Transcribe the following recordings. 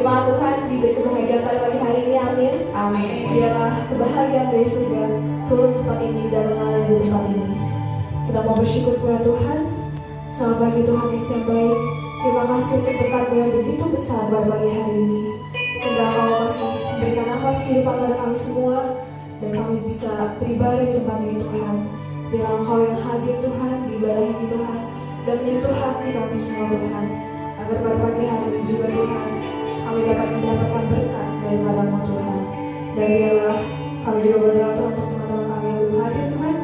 Jemaat Tuhan diberi kebahagiaan pada pagi hari ini, amin. Amin. Biarlah kebahagiaan dari surga turun ke tempat ini dan mengalir di tempat ini. Kita mau bersyukur kepada Tuhan. Selamat pagi Tuhan Yesus yang baik. Terima kasih untuk berkat-Mu yang begitu besar pada pagi hari ini. Sehingga Kau masih memberikan nafas kehidupan pada kami semua dan kami bisa beribadah di tempat ini Tuhan. Biarlah Engkau yang hadir Tuhan di ibadah ini Tuhan dan menyentuh hati kami semua Tuhan. Agar pada pagi hari ini juga Tuhan kami dapat mendapatkan berkat daripada-Mu Tuhan. Dan biarlah kami juga berdoa Tuhan untuk teman-teman kami yang belum hadir Tuhan.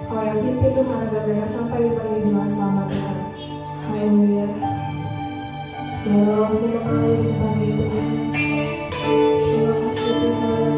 Kau yang pimpin Tuhan agar mereka sampai di pagi ini dengan selamat Tuhan. Haleluya. Biarlah Roh-Mu mengalir di pagi ini Tuhan. Terima kasih Tuhan.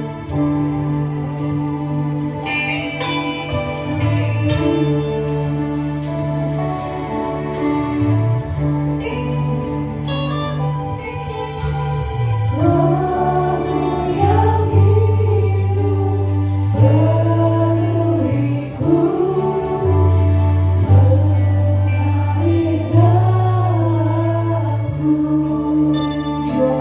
Jiwa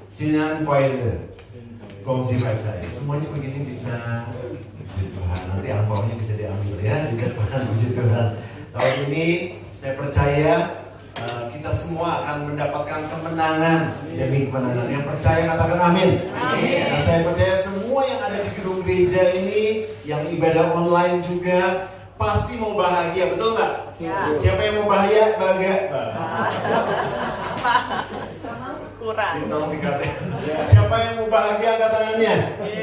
Sinan Koyle, kongsi baca ya. Semuanya begini bisa, puji Tuhan. Nanti angpaunya bisa diambil ya di depan, puji Tuhan. Tahun ini saya percaya kita semua akan mendapatkan kemenangan demi kemenangan. Yang percaya katakan amin. Amin. Nah, saya percaya semua yang ada di gedung gereja ini, yang ibadah online juga pasti mau bahagia, betul nggak? Ya. Siapa yang mau bahagia? Kurang. Tolong dikatakan. Siapa yang mau bahagia angkat tangannya?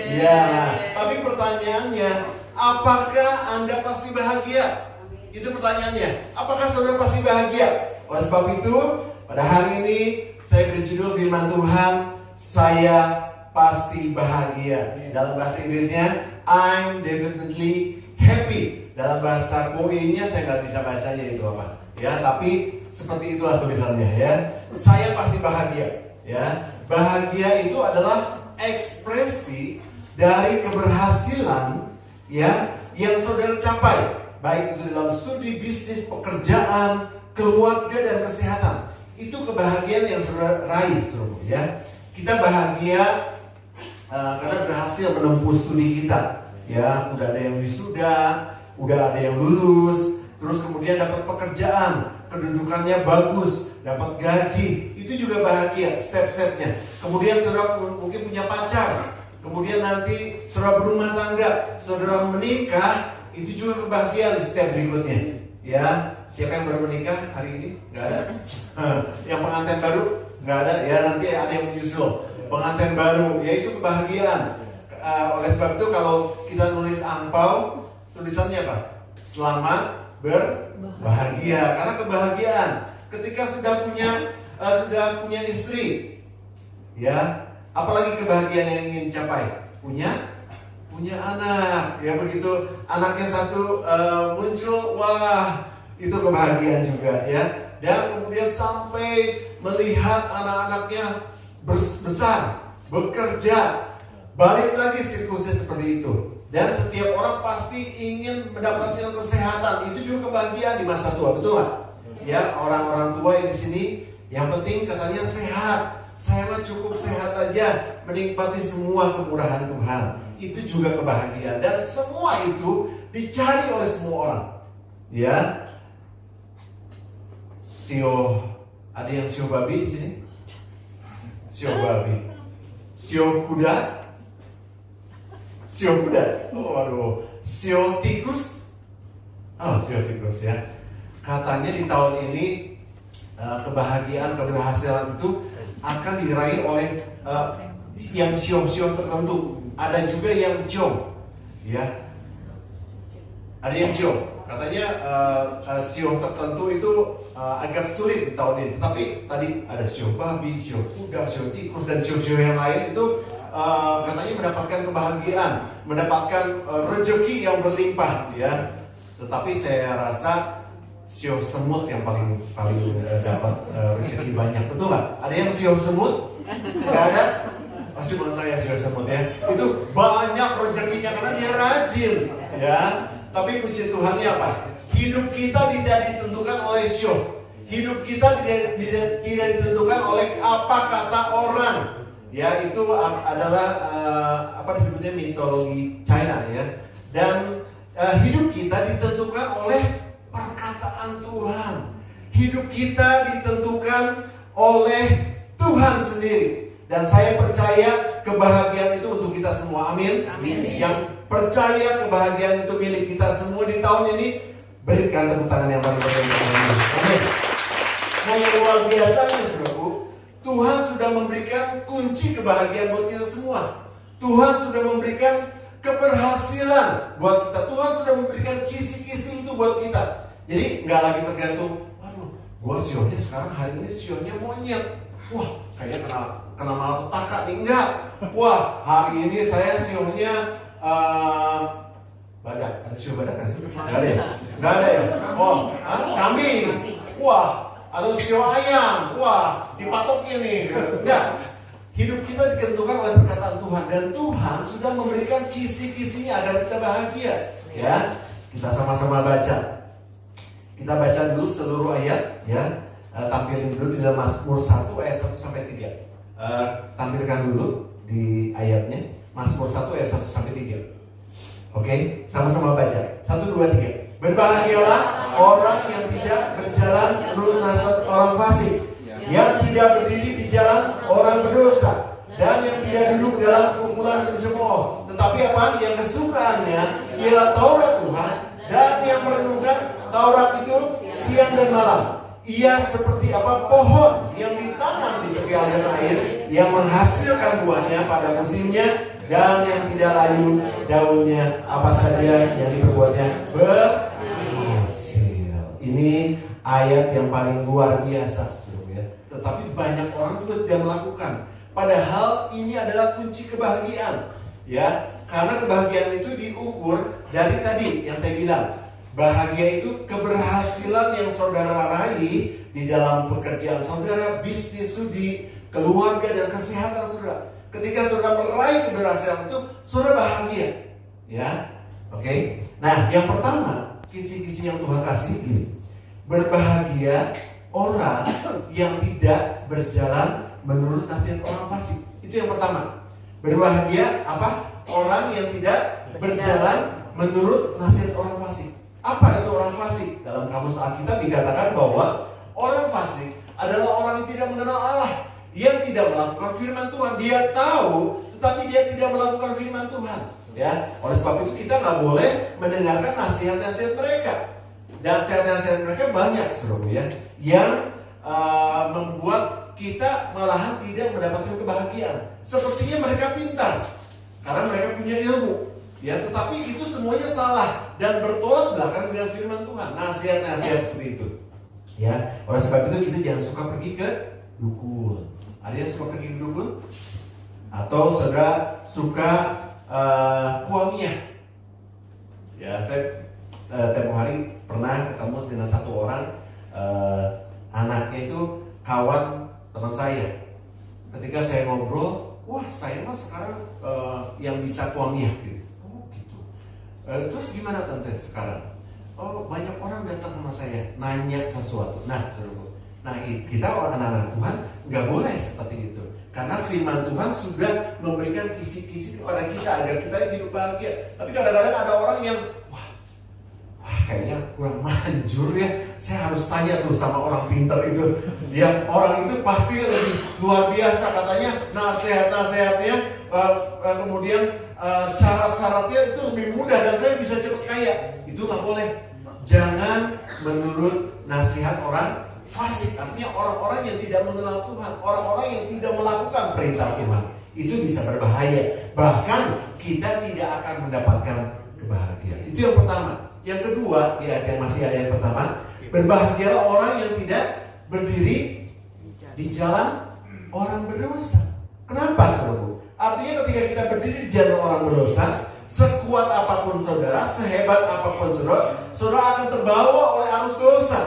Ya. Tapi pertanyaannya, apakah Anda pasti bahagia? Itu pertanyaannya. Apakah saudara pasti bahagia? Oleh sebab itu, pada hari ini saya berjudul firman Tuhan, saya pasti bahagia. Dalam bahasa Inggrisnya, I'm definitely happy. Dalam bahasa Korea-nya saya nggak bisa bacanya itu apa. Ya, tapi seperti itulah tulisannya ya. Saya pasti bahagia. Ya, bahagia itu adalah ekspresi dari keberhasilan ya yang saudara capai, baik itu dalam studi, bisnis, pekerjaan, keluarga dan kesehatan. Itu kebahagiaan yang saudara raih, saudara ya. Kita bahagia karena berhasil menempuh studi kita. Ya, udah ada yang wisuda, udah ada yang lulus, terus kemudian dapat pekerjaan, kedudukannya bagus, dapat gaji, itu juga bahagia step-stepnya. Kemudian saudara mungkin punya pacar, kemudian nanti saudara berumah tangga, saudara menikah, itu juga kebahagiaan di step berikutnya. Ya, siapa yang baru menikah hari ini? Nggak ada. Yang pengantin baru? Nggak ada. Ya, nanti ada yang menyusul. Pengantin baru, yaitu kebahagiaan. Oleh sebab itu kalau kita nulis angpau, tulisannya apa? Selamat berbahagia, karena kebahagiaan ketika sudah punya istri, ya, apalagi kebahagiaan yang ingin capai, punya anak, ya begitu anaknya satu muncul, wah itu kebahagiaan juga, ya, dan kemudian sampai melihat anak-anaknya besar, bekerja, balik lagi siklusnya seperti itu. Dan setiap orang pasti ingin mendapatkan kesehatan. Itu juga kebahagiaan di masa tua, betul nggak? Ya, orang-orang tua yang di sini, yang penting katanya sehat. Saya mah cukup sehat aja, menikmati semua kemurahan Tuhan. Itu juga kebahagiaan. Dan semua itu dicari oleh semua orang. Ya, ada yang sio babi di sini? Sio babi, sio kuda. Sio kuda, waduh, sio tikus, sio tikus ya. Katanya di tahun ini kebahagiaan, keberhasilan itu akan diraih oleh yang sio-sio tertentu. Ada juga yang jong, ya. Ada yang jong. Katanya sio tertentu itu agak sulit di tahun ini. Tetapi tadi ada sio babi, sio kuda, sio tikus dan sio-sio yang lain itu katanya mendapatkan kebahagiaan, mendapatkan rezeki yang berlimpah, ya. Tetapi saya rasa sio semut yang paling dapat rezeki banyak, betul nggak? Ada yang sio semut? Nggak ada? Cuma saya sio semut ya. Itu banyak rezekinya karena dia rajin, ya. Tapi puji Tuhannya apa? Hidup kita tidak ditentukan oleh sio. Hidup kita tidak ditentukan oleh apa kata orang. Ya, itu adalah apa disebutnya mitologi China ya. Dan hidup kita ditentukan oleh perkataan Tuhan. Hidup kita ditentukan oleh Tuhan sendiri. Dan saya percaya kebahagiaan itu untuk kita semua. Amin. Amin. Yang percaya kebahagiaan itu milik kita semua di tahun ini, berikan tepuk tangan yang paling meriah. Amin. Nah, yang luar biasanya, saudaraku, Tuhan sudah memberikan kunci kebahagiaan buat kita semua. Tuhan sudah memberikan keberhasilan buat kita. Tuhan sudah memberikan kisi-kisi itu buat kita. Jadi nggak lagi tergantung, waduh, gua sionya sekarang hari ini sionya monyet. Wah, kayaknya kena malapetaka nih. Enggak. Wah, hari ini saya sionya badak. Ada sio badak nggak sih? Nggak ada ya? Nggak ada ya? Oh, kambing. Wah, atau sio ayam, wah dipatoknya nih. Enggak, hidup kita ditentukan oleh perkataan Tuhan. Dan Tuhan sudah memberikan kisi-kisinya agar kita bahagia. Ya, kita sama-sama baca. Kita baca dulu seluruh ayat ya. Tampilin dulu di dalam Mazmur 1 ayat 1 sampai 3. tampilkan dulu di ayatnya. Mazmur 1 ayat 1 sampai 3. Oke, sama-sama baca. 1, 2, 3. Berbahagialah orang yang tidak berjalan menurut nasihat orang fasik, yang tidak berdiri di jalan orang berdosa, dan yang tidak duduk dalam kumpulan pencemooh. Tetapi apa? Yang kesukaannya ialah Taurat Tuhan, dan yang merenungkan Taurat itu siang dan malam. Ia seperti apa? Pohon yang ditanam di tepi aliran air, yang menghasilkan buahnya pada musimnya, dan yang tidak layu daunnya, apa saja yang diperbuatnya berhasil. Ini ayat yang paling luar biasa, ya. Tetapi banyak orang juga tidak melakukan. Padahal ini adalah kunci kebahagiaan, ya. Karena kebahagiaan itu diukur dari tadi yang saya bilang. Bahagia itu keberhasilan yang saudara raih di dalam pekerjaan saudara, bisnis, studi, keluarga, dan kesehatan saudara. Ketika saudara meraih keberhasilan itu, saudara bahagia, ya. Oke. Nah, yang pertama, kisi-kisi yang Tuhan kasih ini, berbahagia orang yang tidak berjalan menurut nasihat orang fasik. Itu yang pertama. Berbahagia apa? Orang yang tidak berjalan menurut nasihat orang fasik. Apa itu orang fasik? Dalam kamus Alkitab dikatakan bahwa orang fasik adalah orang yang tidak mengenal Allah, yang tidak melakukan firman Tuhan. Dia tahu, tetapi dia tidak melakukan firman Tuhan. Ya, oleh sebab itu kita nggak boleh mendengarkan nasihat-nasihat mereka. Dan nasihat-nasihat mereka banyak, saudara, ya, yang membuat kita malahan tidak mendapatkan kebahagiaan. Sepertinya mereka pintar karena mereka punya ilmu, ya, tetapi itu semuanya salah dan bertolak belakang dengan firman Tuhan. Nasihat-nasihat seperti itu, ya. Oleh sebab itu kita jangan suka pergi ke dukun. Ada yang suka pergi ke dukun? Atau saudara suka kuamiah? Ya, saya tempoh hari pernah ketemu dengan satu orang, anaknya itu kawan teman saya. Ketika saya ngobrol, wah, saya mah sekarang yang bisa kuamiah gitu. Oh gitu. Terus gimana tante sekarang? Oh, banyak orang datang sama saya nanya sesuatu. Nah, saudara, nah kita orang anak Tuhan nggak boleh seperti itu. Karena firman Tuhan sudah memberikan kisi-kisi kepada kita agar kita hidup bahagia. Tapi kadang-kadang ada orang yang wah kayaknya kurang manjur ya. Saya harus tanya tuh sama orang pintar itu. Ya, orang itu pasti lebih luar biasa katanya, nasihat-nasihatnya, kemudian syarat-syaratnya itu lebih mudah dan saya bisa cepat kaya. Itu nggak boleh. Jangan menurut nasihat orang fasik, artinya orang-orang yang tidak mengenal Tuhan, orang-orang yang tidak melakukan perintah Tuhan. Itu bisa berbahaya. Bahkan kita tidak akan mendapatkan kebahagiaan. Itu yang pertama. Yang kedua, di ayat yang masih ayat yang pertama, berbahagialah orang yang tidak berdiri di jalan orang berdosa. Kenapa, saudara? Artinya ketika kita berdiri di jalan orang berdosa, sekuat apapun saudara, sehebat apapun saudara, saudara akan terbawa oleh arus dosa,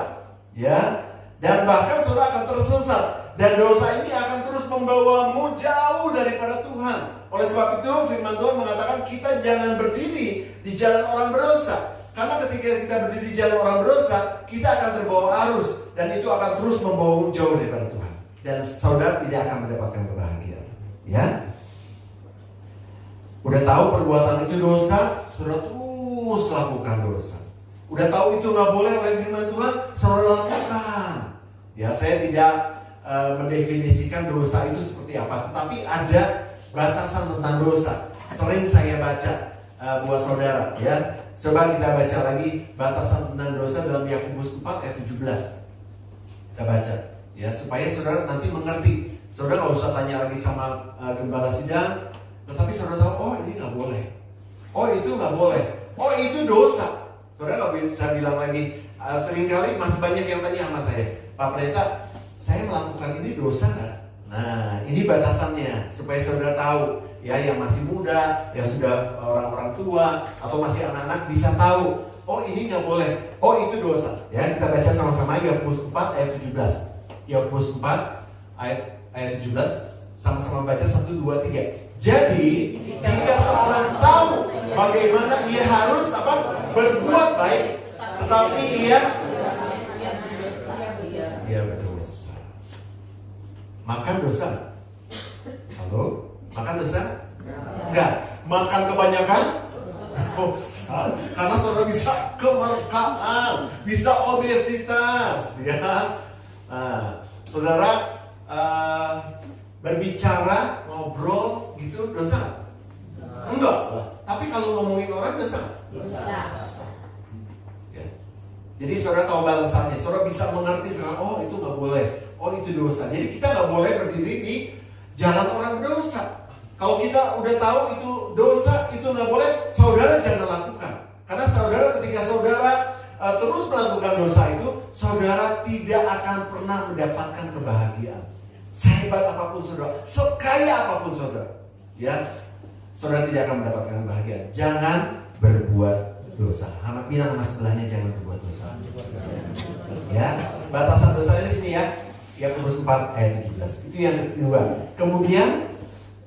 ya. Dan bahkan saudara akan tersesat. Dan dosa ini akan terus membawamu jauh daripada Tuhan. Oleh sebab itu firman Tuhan mengatakan kita jangan berdiri di jalan orang berdosa. Karena ketika kita berdiri di jalan orang berdosa, kita akan terbawa arus. Dan itu akan terus membawamu jauh daripada Tuhan. Dan saudara tidak akan mendapatkan kebahagiaan, ya. Udah tahu perbuatan itu dosa, saudara terus lakukan dosa. Udah tahu itu nggak boleh oleh firman Tuhan, saudara lakukan. Ya, saya tidak mendefinisikan dosa itu seperti apa, tetapi ada batasan tentang dosa. Sering saya baca buat saudara, ya. Coba kita baca lagi batasan tentang dosa dalam Yakobus 4 ayat 17. Kita baca, ya, supaya saudara nanti mengerti. Saudara nggak usah tanya lagi sama gembala sidang, tetapi saudara tahu, oh ini nggak boleh, oh itu nggak boleh, oh itu dosa. Saudara nggak bisa bilang lagi. Seringkali masih banyak yang tanya sama saya, Pak Pendeta, saya melakukan ini dosa nggak? Nah, ini batasannya supaya saudara tahu, ya, yang masih muda, yang sudah orang-orang tua atau masih anak-anak bisa tahu, oh ini nggak boleh, oh itu dosa. Ya, kita baca sama-sama Yakobus 4 ayat 17. Yakobus 4 ayat 17, sama-sama baca 1, 2, 3. Jadi, jika seorang tahu bagaimana ia harus berbuat baik, tetapi ia berdosa, maka dosa. Halo? Makan dosa? Enggak. Makan kebanyakan? Dosa. Karena saudara bisa kemerkaan, bisa obesitas, ya. Nah, saudara berbicara, ngobrol gitu dosa? Enggak lah. Tapi kalau ngomongin orang dosa? Dosa. Ya. Jadi saudara tahu balasannya. Saudara bisa mengerti sekarang, oh itu nggak boleh, oh itu dosa. Jadi kita nggak boleh berdiri di jalan orang dosa. Kalau kita udah tahu itu dosa, itu nggak boleh, saudara jangan lakukan. Karena saudara ketika saudara terus melakukan dosa itu, saudara tidak akan pernah mendapatkan kebahagiaan. Sehebat apapun saudara, sekaya apapun saudara, ya, saudara tidak akan mendapatkan kebahagiaan. Jangan berbuat dosa. Bilang sama sebelahnya jangan berbuat dosa. Ya, batasan dosanya di sini ya. Yakobus 4 ayat 17. Itu yang kedua. Kemudian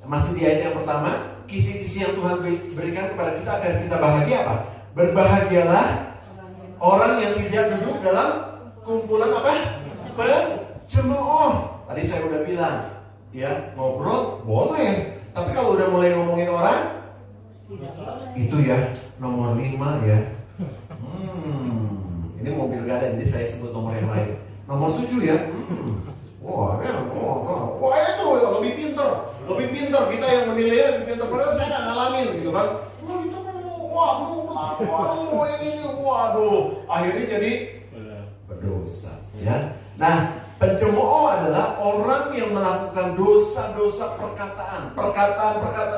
masih di ayat yang pertama, kisi-kisi yang Tuhan berikan kepada kita agar kita bahagia apa? Berbahagialah orang yang tidak duduk dalam kumpulan apa? Pencemooh. Tadi saya udah bilang, ya, ngobrol boleh. Tapi kalau udah mulai ngomongin orang, itu ya nomor 5 ya. Ini mobil gak ada, jadi saya sebut nomor yang lain. Nomor 7 ya. Wah itu lebih pintar kita yang menilai lebih pintar. Padahal saya nggak ngalamin gitu kan. Waduh, akhirnya jadi berdosa. Ya. Nah, pencemooh adalah orang yang melakukan dosa-dosa perkataan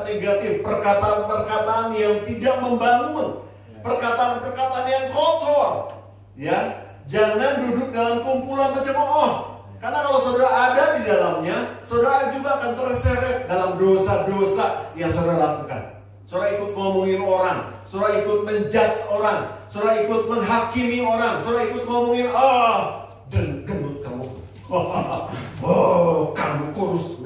negatif, perkataan yang tidak membangun, perkataan yang kotor. Ya, jangan duduk dalam kumpulan pencemooh. Karena kalau saudara ada di dalamnya, saudara juga akan terseret dalam dosa-dosa yang saudara lakukan. Saudara ikut ngomongin orang, saudara ikut menjudge orang, saudara ikut menghakimi orang, saudara ikut ngomongin, gendut kamu, kamu kurus,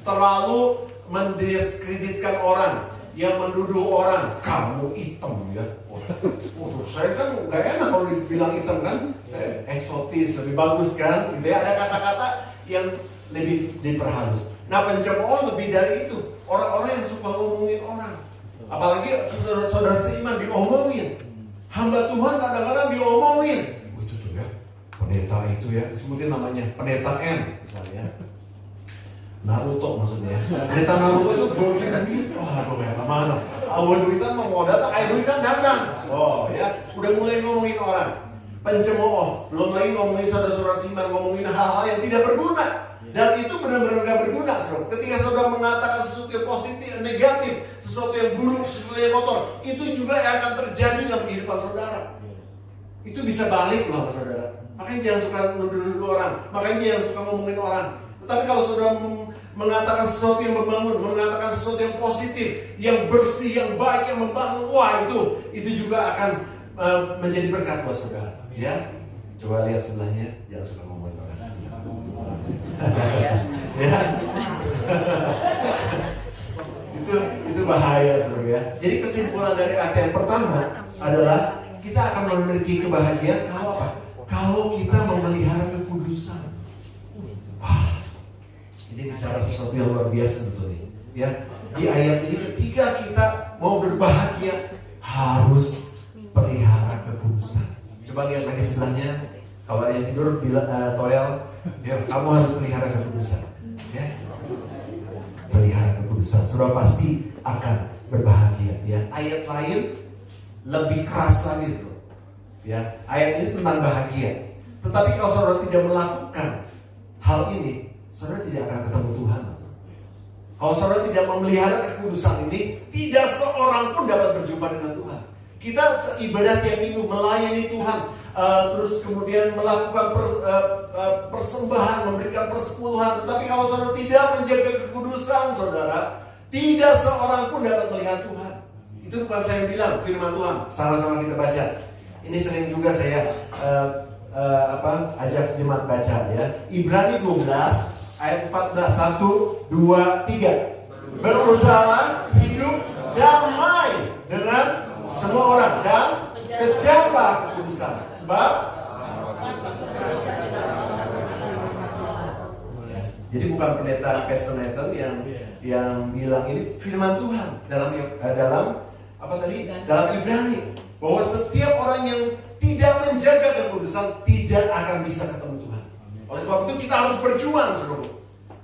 terlalu mendiskreditkan orang, yang menuduh orang, kamu hitam ya. Saya kan nggak enak kalau dibilang hitam kan, saya eksotis, lebih bagus kan, gitu ya. Ada kata-kata yang lebih diperhalus. Nah, pencemooh lebih dari itu. Orang-orang yang suka ngomongin orang, apalagi saudara-saudara seiman diomongin. Hamba Tuhan kadang-kadang diomongin. Itu tuh ya, pendeta itu ya, sebutin namanya, pendeta N misalnya. Naruto maksudnya. Pendeta Naruto itu bagi duit. Pendeta mana? Duitan mau datang, duitan datang. Ya, udah mulai ngomongin orang. Pencemooh, belum lagi ngomongin saudara-saudara seiman, ngomongin hal-hal yang tidak berguna. Dan itu benar-benar gak berguna, saudara. Ketika saudara mengatakan sesuatu yang positif, yang negatif, sesuatu yang buruk, sesuatu yang kotor, itu juga yang akan terjadi dalam kehidupan saudara. Itu bisa balik loh sama saudara. Makanya jangan suka nuduh orang, makanya jangan suka ngomongin orang. Tetapi kalau saudara mengatakan sesuatu yang membangun, mengatakan sesuatu yang positif, yang bersih, yang baik, yang membangun, wah itu juga akan menjadi berkat buat saudara. Ya, coba lihat sebelahnya, jangan suka ngomongin orang. Ya. itu bahaya saudara ya. Jadi kesimpulan dari ayat yang pertama adalah kita akan memiliki kebahagiaan kalau apa? Kalau kita memelihara kekudusan. Wah, ini bicara sesuatu yang luar biasa sebetulnya. Ya, di ayat ini ketika kita mau berbahagia harus pelihara kekudusan. Coba lihat lagi sebelahnya. Kalau ada yang tidur bilang toel, ya kamu harus pelihara kekudusan. Ya, pelihara kekudusan. Saudara pasti akan berbahagia. Ya, ayat lain lebih keras lagi, saudara. Ya, ayat ini tentang bahagia. Tetapi kalau saudara tidak melakukan hal ini, saudara tidak akan ketemu Tuhan. Kalau saudara tidak memelihara kekudusan ini, tidak seorang pun dapat berjumpa dengan Tuhan. Kita seibadah tiap minggu melayani Tuhan, terus kemudian melakukan persembahan, memberikan persepuluhan. Tetapi kalau saudara tidak menjaga kekudusan saudara, tidak seorang pun dapat melihat Tuhan. Itu bukan saya yang bilang, firman Tuhan. Sama-sama kita baca. Ini sering juga saya ajak jemaat baca ya. Ibrani 12 ayat 14, 1, 2, 3. Berusaha hidup damai dengan semua orang dan kejarlah kekudusan. Sebab Jadi bukan pendeta Pastor Nathan yang bilang, ini firman Tuhan dalam apa tadi? Dalam Ibrani, bahwa setiap orang yang tidak menjaga kekudusan tidak akan bisa ketemu Tuhan. Oleh sebab itu kita harus berjuang, saudara.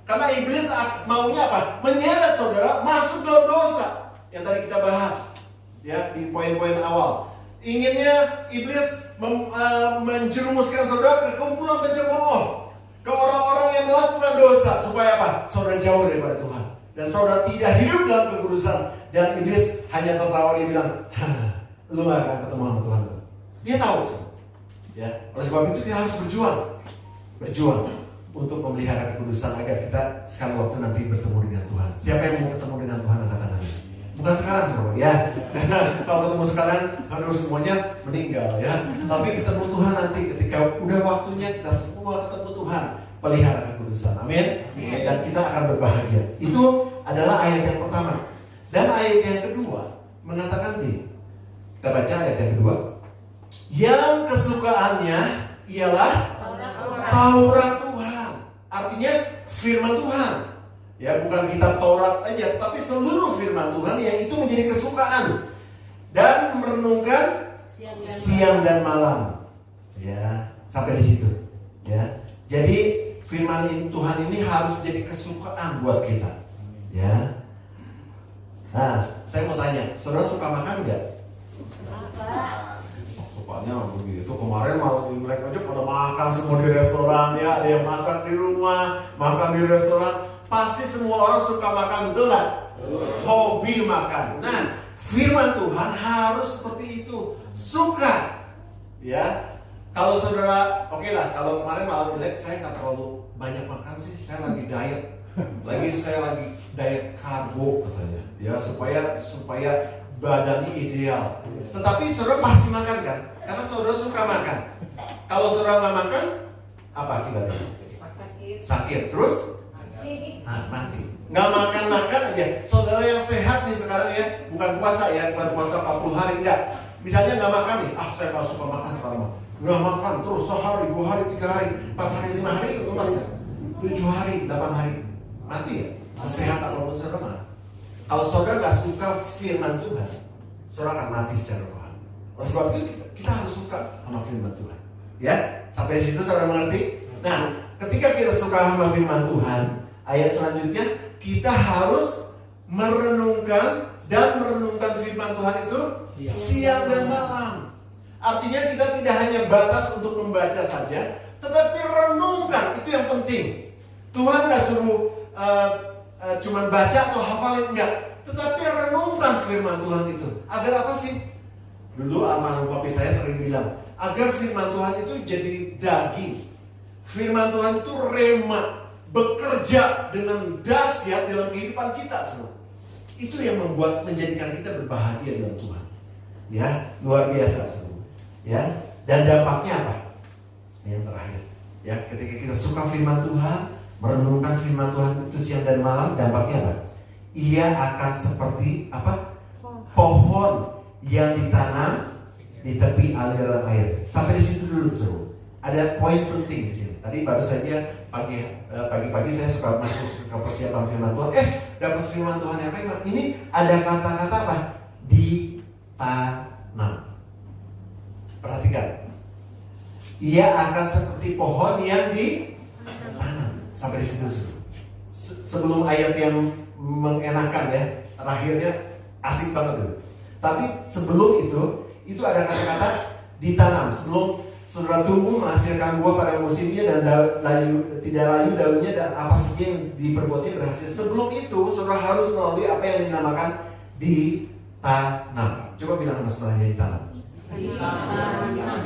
Karena iblis maunya apa? Menyeret saudara masuk dalam dosa yang tadi kita bahas ya di poin-poin awal. Inginnya iblis menjerumuskan saudara ke kumpulan pencemooh, ke orang-orang yang melakukan dosa, supaya apa? Saudara jauh daripada Tuhan dan saudara tidak hidup dalam kekudusan. Dan iblis hanya tertawa, dia bilang, lu gak akan ketemu sama Tuhan. Dia tahu, ya. Oleh sebab itu kita harus berjuang untuk memelihara kekudusan agar kita sekali waktu nanti bertemu dengan Tuhan. Siapa yang mau ketemu dengan Tuhan, angkat tangannya. Bukan sekarang, saudara, ya. Kalau ketemu sekarang, harus semuanya meninggal, ya. Tapi ketemu Tuhan nanti ketika udah waktunya kita semua ketemu Tuhan, pelihara kekudusan. Amin. Dan kita akan berbahagia. Itu adalah ayat yang pertama. Dan ayat yang kedua mengatakan ini. Kita baca ayat yang kedua. Yang kesukaannya ialah Taurat Tuhan. Artinya firman Tuhan. Ya, bukan kitab Taurat aja, tapi seluruh firman Tuhan yang itu menjadi kesukaan. Dan merenungkan siang dan malam. Ya, sampai di situ. Ya. Jadi firman Tuhan ini harus jadi kesukaan buat kita. Ya. Nah, saya mau tanya, saudara suka makan nggak? Sukanya begitu. Kemarin malam Imlek aja pada makan semua di restoran, ya. Ada yang masak di rumah, makan di restoran. Pasti semua orang suka makan, betul nggak? Hobi makan. Nah, firman Tuhan harus seperti itu, suka. Ya, kalau saudara, oke lah. Kalau kemarin malam Imlek saya nggak terlalu banyak makan sih, saya lagi diet. Saya lagi diet karbo katanya, ya supaya badannya ideal. Tetapi saudara pasti makan kan? Karena saudara suka makan. Kalau saudara nggak makan, apa akibatnya? Sakit. Terus? Mati. Nggak makan aja. Saudara yang sehat nih sekarang ya, bukan puasa 40 hari enggak. Misalnya nggak makan nih, saya nggak suka makan sekarang. Nggak makan terus sehari, 2 hari, 3 hari, 4 hari, 5 hari, itu masih 7 hari, 8 hari. Mati ya? Sesehat apapun saudara mati. Kalau saudara gak suka firman Tuhan, saudara akan mati secara rohani. Oleh sebab itu kita harus suka sama firman Tuhan. Ya, sampai di situ saudara mengerti? Nah, ketika kita suka sama firman Tuhan, ayat selanjutnya kita harus merenungkan firman Tuhan itu siang dan malam. Artinya kita tidak hanya batas untuk membaca saja, tetapi renungkan, itu yang penting. Tuhan gak suruh cuman baca atau hafalin, enggak, tetapi renungkan firman Tuhan itu. Agar apa sih? Dulu almarhum papi saya sering bilang, agar firman Tuhan itu jadi daging. Firman Tuhan itu rema, bekerja dengan dahsyat dalam kehidupan kita semua. Itu yang menjadikan kita berbahagia dalam Tuhan. Ya, luar biasa semua. Ya, dan dampaknya apa? Yang terakhir, ya, ketika kita suka firman Tuhan, merenungkan firman Tuhan itu siang dan malam, dampaknya apa? Ia akan seperti apa? Pohon yang ditanam di tepi aliran air. Sampai di situ dulu, seru. Ada poin penting di sini. Tadi baru saja pagi-pagi saya suka masuk ke persiapan firman Tuhan. Dapat firman Tuhan yang rema. Ini ada kata-kata apa? Ditanam. Perhatikan. Ia akan seperti pohon yang ditanam. Sampai di situ. Sebelum ayat yang mengenakan ya, terakhirnya asik banget itu. Tapi sebelum itu ada kata-kata ditanam. Sebelum saudara tumbuh menghasilkan buah pada musimnya dan tidak layu daunnya dan apa saja yang diperbuatnya berhasil. Sebelum itu saudara harus melalui apa yang dinamakan ditanam. Coba bilang sama sebelahnya ditanam.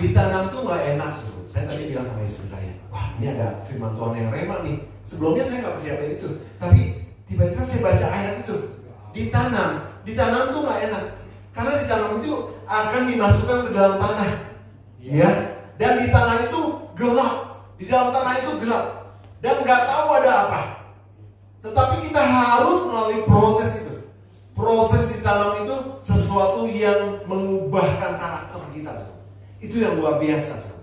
Ditanam tuh nggak enak, saudara. Saya tadi bilang sama istri saya, wah ini ada firman Tuhan yang rema nih. Sebelumnya saya nggak persiapin itu, tapi tiba-tiba saya baca ayat itu. Ditanam tuh nggak enak, karena ditanam itu akan dimasukkan ke dalam tanah, ya. Dan di tanah itu gelap, di dalam tanah itu gelap, dan nggak tahu ada apa. Tetapi kita harus melalui proses itu. Proses ditanam itu sesuatu yang mengubahkan karakter kita. Itu yang luar biasa,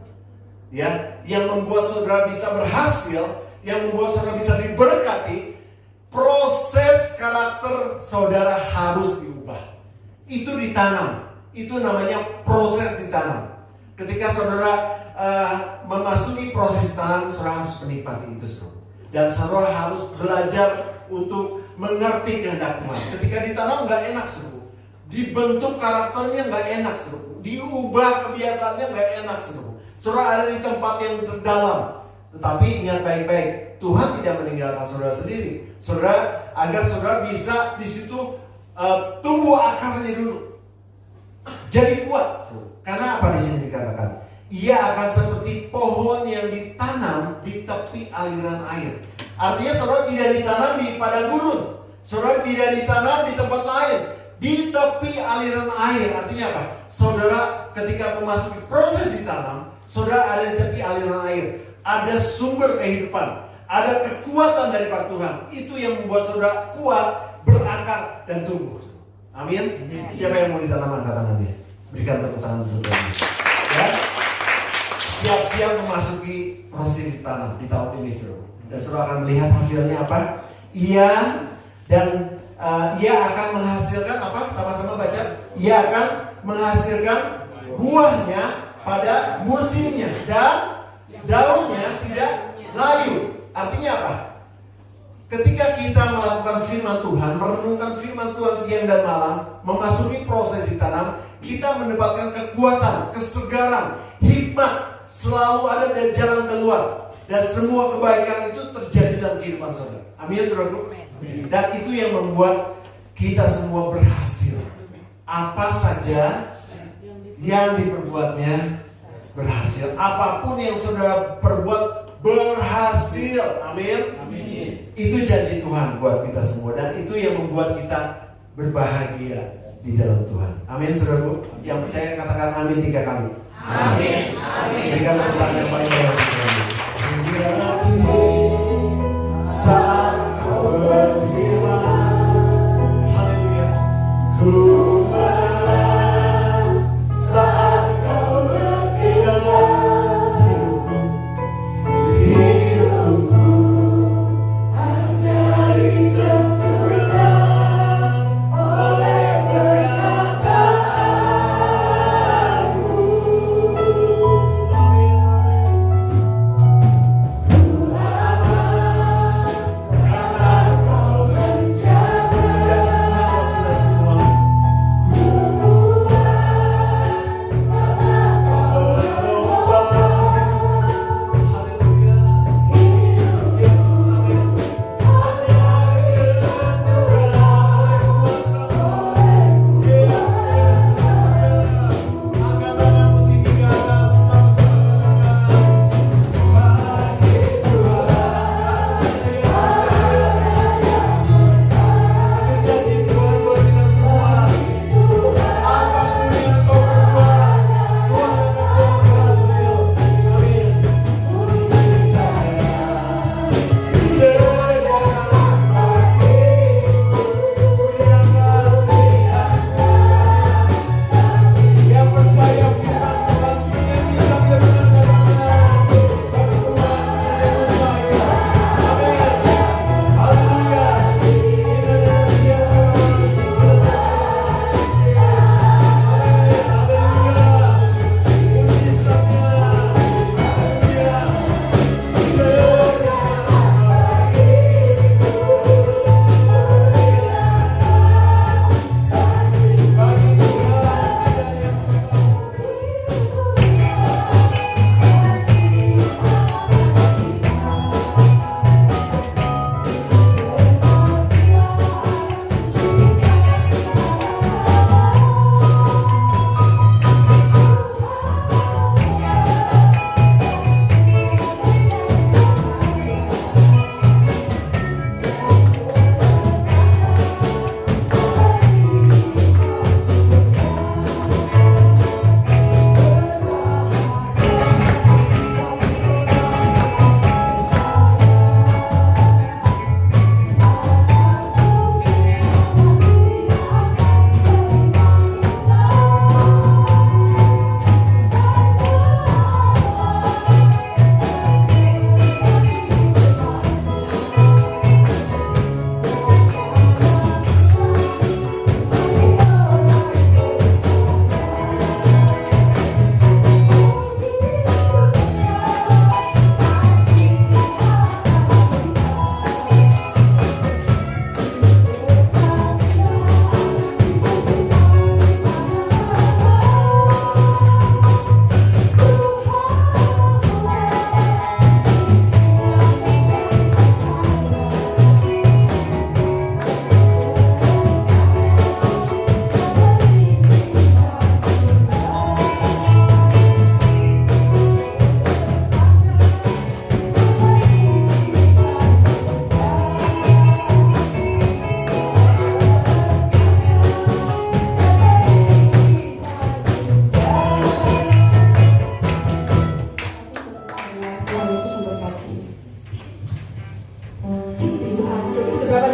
ya, yang membuat saudara bisa berhasil yang membuat saudara bisa diberkati, proses karakter saudara harus diubah. Itu ditanam. Itu namanya proses ditanam. Ketika saudara memasuki proses tanam, saudara harus menikmati itu, saudara. Dan saudara harus belajar untuk mengerti kehendak Tuhan. Ketika ditanam nggak enak, saudara. Dibentuk karakternya nggak enak, saudara. Diubah kebiasaannya nggak enak, saudara. Saudara ada di tempat yang terdalam. Tetapi ingat baik-baik, Tuhan tidak meninggalkan saudara sendiri. Saudara, agar saudara bisa di situ tumbuh akarnya dulu. Jadi kuat. Karena apa di sini dikatakan? Ia akan seperti pohon yang ditanam di tepi aliran air. Artinya saudara tidak ditanam di padang gurun. Saudara tidak ditanam di tempat lain. Di tepi aliran air. Artinya apa? Saudara ketika memasuki proses ditanam, saudara ada di tepi aliran air. Ada sumber kehidupan. Ada kekuatan daripada Tuhan. Itu yang membuat saudara kuat, berakar, dan tumbuh. Amin. Siapa yang mau ditanam angkat tangannya? Berikan tepuk tangan untuk Tuhan. Ya. Siap-siap memasuki proses ditanam di tahun ini, saudara. Dan saudara akan melihat hasilnya apa? Ia akan menghasilkan apa? Sama-sama baca. Ia akan menghasilkan buahnya pada musimnya dan daunnya tidak layu. Artinya apa? Ketika kita melakukan firman Tuhan, merenungkan firman Tuhan siang dan malam, memasuki proses ditanam, kita mendapatkan kekuatan, kesegaran, hikmat, selalu ada dan jalan keluar. Dan semua kebaikan itu terjadi dalam kehidupan saudara. Amin, saudaraku. Dan itu yang membuat kita semua berhasil. Apa saja yang diperbuatnya berhasil. Apapun yang saudara perbuat berhasil. Amin. Itu janji Tuhan buat kita semua. Dan itu yang membuat kita berbahagia di dalam Tuhan. Amin, saudaraku. Yang percaya katakan amin 3 kali. Amin. Berikan tepuk tangan yang paling dalam. Saat kau berfirman, haleluya, ku menang. Saat kau bertindak, hidupku hanya ditentukan oleh perkataanmu. Ku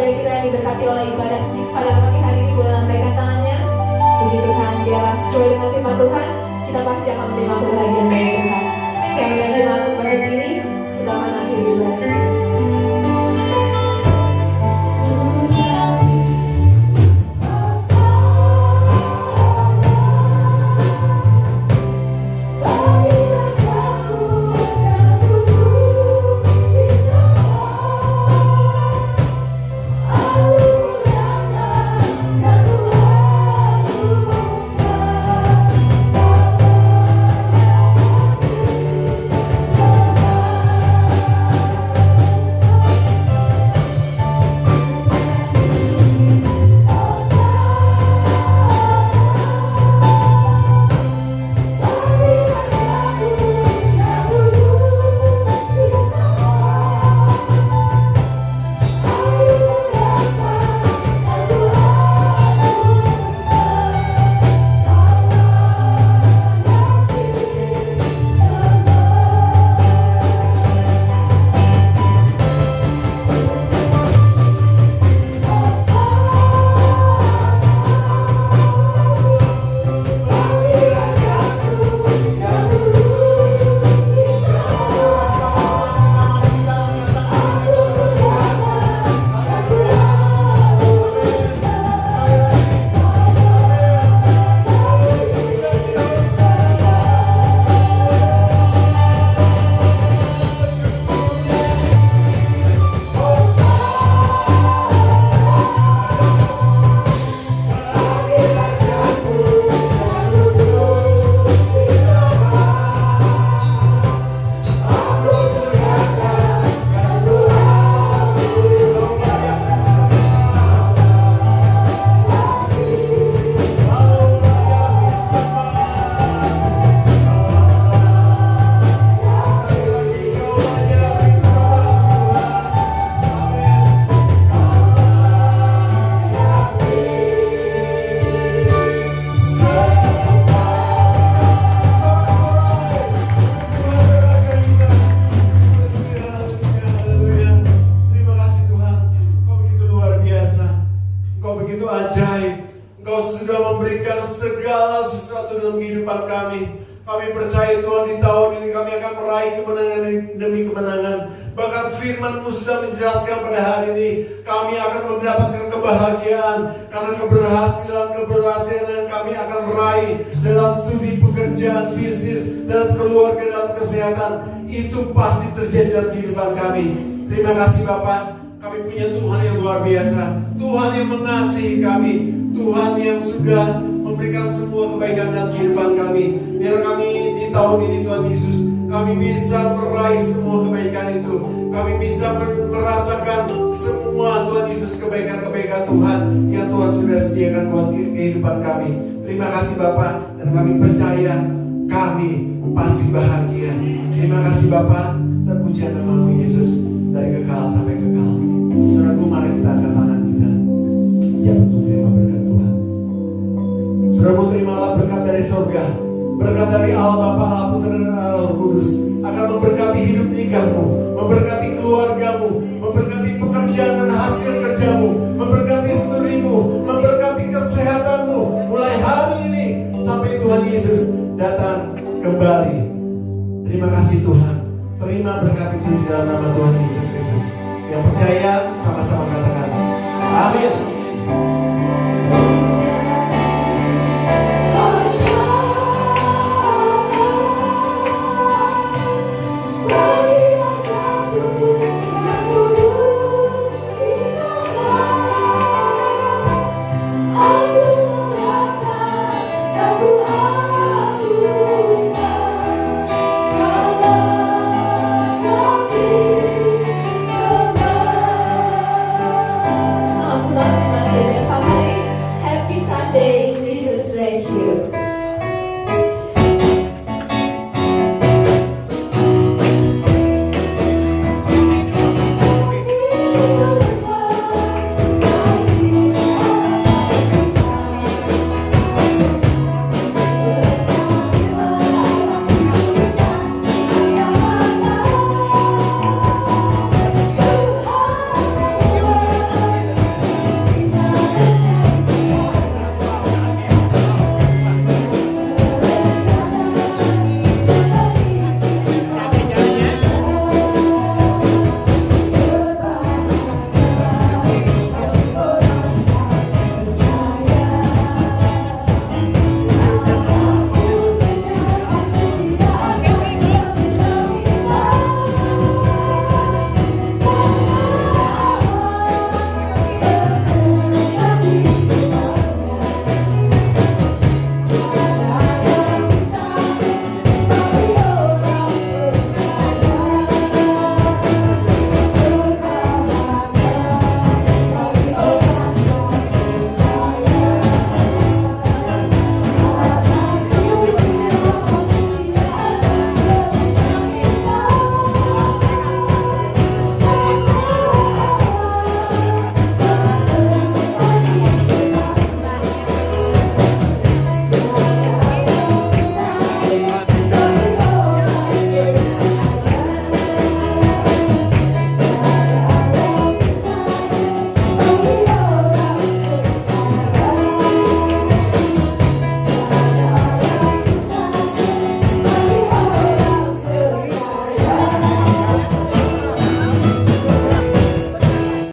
saudara kita yang diberkati oleh ibadah pada pagi hari ini boleh lambaikan tangannya. Puji Tuhan, biarlah sesuai dengan firman Tuhan, kita pasti akan menerima kebahagiaan dari Tuhan. Saya undang jemaat untuk berdiri, kita akan akhiri ibadah ini. Kami percaya Tuhan, di tahun ini kami akan meraih kemenangan demi kemenangan. Bahkan firman-Mu sudah menjelaskan pada hari ini kami akan mendapatkan kebahagiaan karena keberhasilan yang kami akan meraih dalam studi, pekerjaan, bisnis, dalam keluarga, dalam kesehatan. Itu pasti terjadi dalam kehidupan kami. Terima kasih Bapak, kami punya Tuhan yang luar biasa, Tuhan yang mengasihi kami, Tuhan yang sudah memberikan semua kebaikan dalam kehidupan kami. Biar kami di tahun ini Tuhan Yesus, kami bisa meraih semua kebaikan itu. Kami bisa merasakan semua Tuhan Yesus kebaikan-kebaikan Tuhan yang Tuhan sudah sediakan buat kehidupan kami. Terima kasih Bapak, dan kami percaya kami pasti bahagia. Terima kasih Bapak, terpujian nama-Mu Yesus dari kekal sampai kekal. Saudaraku, mari kita angkat tangan kita. Siap untuk terima berkat Tuhan. Saudaraku, terimalah berkat dari surga, berkat dari Allah Bapa, Allah Putra dan Allah Roh Kudus akan memberkati hidup nikahmu, memberkati keluargamu, memberkati pekerjaan dan hasil kerjamu, memberkati studimu, memberkati kesehatanmu mulai hari ini sampai Tuhan Yesus datang kembali. Terima kasih Tuhan. Terima berkat itu di dalam nama Tuhan Yesus Kristus. Yang percaya